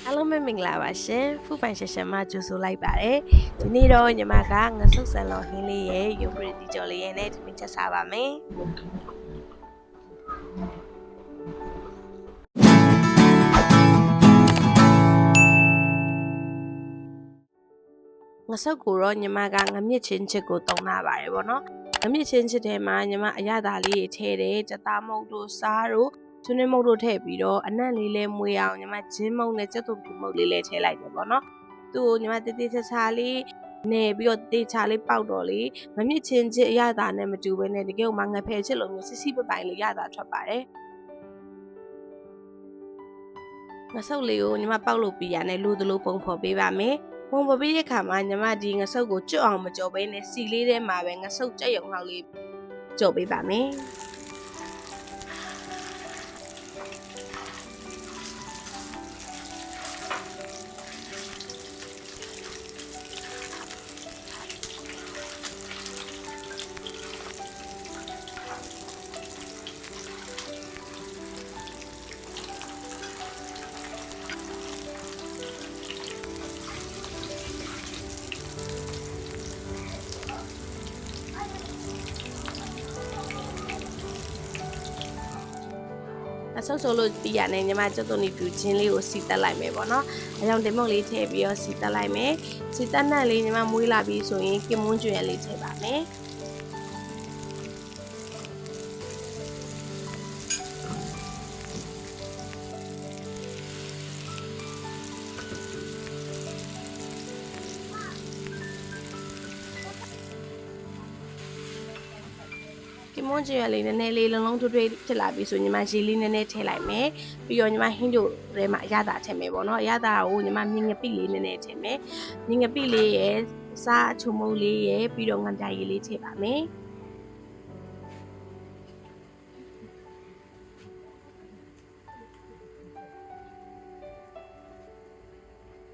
အားလုံးပဲမင်္ဂလာပါရှင်ဖူပိုင်ရှက်ရှက်မှကြိုဆိုလိုက်ပါတယ်ဒီနေ့တော့ညီမကငဆုပ်ဆန်လော်ဟင်းလေးရဲ့ရုပ်ပရိသီကျော်လေးရဲ့နဲ့ထမင်းချက်စားပါမယ်ငဆုပ်ကိုတော့ညီမကငမြင့်ချင်းချစ်ကိုတုံးလာပါတယ်ဗောနော်ငမြင့်ချင်းချစ်ထဲမှာညီမအရသာလေးထည့်တယ်ကြက်သားမုတ်တို့စားတို့ချွန်းမုတ်တို့ထည့်ပြီးတော့အနံ့လေးလဲမွေးအောင်ညီမဂျင်းမုတ်နဲ့ကြက်သွန်ဖြူမုတ်လေးလဲထည့်လိုက်တယ်ပေါ့နော်သူ့ကိုညီမတေးသေးချာလေးနေပြီးတော့တေးချာလေးပေါက်တော့လေမမြင့်ချင်းချစ်အရသာနဲ့မတူဘဲနဲ့တကယ်ကိုမှငဖယ်ချစ်လို့မျိုးစစ်စစ်ပပိုင်လေးရသာထွက်ပါတယ်ငဆုပ်လေးကိုညီမပေါက်လို့ပြီးရနဲ့လူသလိုပုံဖော်ပေးပါမယ်ပုံဖော်ပေးတဲ့ခါမှာညီမဒီငဆုပ်ကိုကျွတ်အောင်မကြော်ဘဲနဲ့စီလေးထဲမှာပဲငဆုပ်ကြက်ရုံလောက်လေးကြော်ပေးပါမယ်အဆုပ်ဆိုလို့ပြီးရနဲ့ညီမကျုပ်တို့နေပြူချင်းလေးကိုစီတက်လိုက်မယ်ပေါ့နော်။အကြောင်းတင်မုတ်လေးထည့်ပြီးတော့စီတက်လိုက်မယ်။စီတက်နဲ့လေးညီမမွေးလာပြီးဆိုရင်ကင်မွန်းကျွဲလေးထည့်ပါမယ်။ကင်မွန်းကျွဲလေးနည်းနည်းလေးလုံးလုံးထွေးထွေးဖြစ်လာပြီးဆိုညီမရေလေးနည်းနည်းထည့်လိုက်မယ်။ပြီးတော့ညီမဟင်းတို့ထဲမှာအရသာထည့်မယ်ပေါ့နော်။အရသာကိုညီမမြင်ငပိလေးနည်းနည်းထည့်မယ်။မြင်ငပိလေးရဲ့စားအချုံမုတ်လေးရဲ့ပြီးတော့ငပြာရည်လေးထည့်ပါမယ်။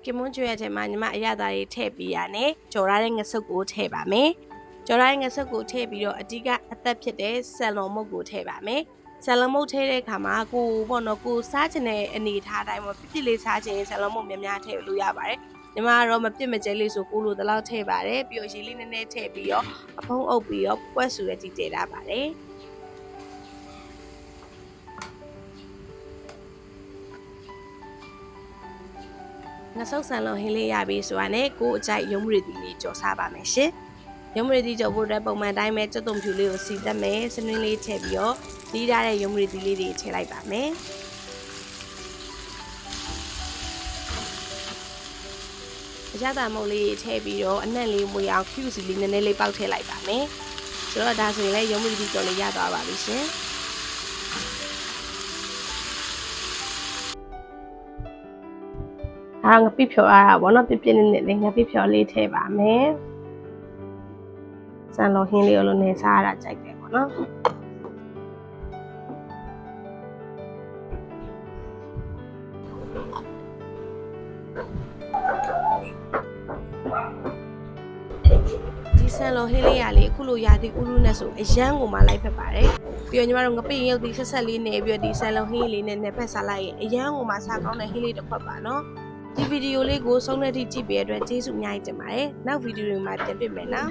ကင်မွန်းကျွဲထဲမှာညီမအရသာလေးထည့်ပြီးရနဲ့ကြော်ရတဲ့ငဆုပ်ကိုထည့်ပါမယ်။ကြော်ရိုင်းငဆုပ်ကိုထည့်ပြီးတော့အဓိကအသက်ဖြစ်တဲ့ဆန်လုံးမုတ်ကိုထည့်ပါမယ်။ဆန်လုံးမုတ်ထည့်တဲ့အခါမှာကိုပေါ့နော်ကိုစားချင်တဲ့အနေထားတိုင်းမှာပြစ်ပြစ်လေးစားချင်ဆန်လုံးမုတ်များများထည့်လို့ရပါတယ်။ညီမကတော့မပြစ်မကျဲလေးဆိုကိုလိုတလောက်ထည့်ပါတယ်။ပြီးတော့ရေလေးနည်းနည်းထည့်ပြီးတော့အဖုံးအုပ်ပြီးတော့ပွက်ဆူရဲ့ဒီတည်ထားပါတယ်။ငဆုပ်ဆန်လုံးဟင်းလေးရပြီဆိုတာနဲ့ကိုအကြိုက်ရုံးမရီတီလေးကြော်စားပါမယ်ရှင်။ရုံးမရီတီကြော်ဖို့အတွက်ပုံမှန်တိုင်းပဲကြက်သွန်ဖြူလေးကိုစီတက်မယ်စနွင်းလေးထည့်ပြီးတော့တီးထားတဲ့ရုံးမရီတီလေးတွေထည့်လိုက်ပါမယ်အကြတာမုတ်လေးထည့်ပြီးတော့အနံ့လေးမွေအောင်ဖြူစီလေးနည်းနည်းလေးပေါက်ထည့်လိုက်ပါမယ်ဆိုတော့ဒါဆိုရင်လည်းရုံးမရီတီကြော်လေးရသွားပါပြီရှင်ဒါငပိဖြော်ရတာပေါ့နော်ပြပြနေနေလေးငပိဖြော်လေးထည့်ပါမယ်ဆန်လုံးဟင်းလေးကိုလည်းနေစားရတာကြိုက်တယ်ပေါ့နော်ဒီဆန်လုံးဟင်းလေးရလေအခုလိုရာသီဥတုနဲ့ဆိုအရန်ကိုမှလိုက်ဖက်ပါတယ်ပြီးတော့ညီမတို့ငပိရုပ်ဒီဆက်ဆက်လေးနေပြီးတော့ဒီဆန်လုံးဟင်းလေးနဲ့ဖက်စားလိုက်ရင်အရန်ကိုမှစားကောင်းတဲ့ဟင်းလေးတစ်ခွက်ပါနော်ဒီဗီဒီယိုလေးကိုဆုံးတဲ့အထိကြည့်ပေးတဲ့အတွက်ကျေးဇူးအများကြီးတင်ပါတယ်နောက်ဗီဒီယိုတွေမှာပြန်တွေ့မယ်နော်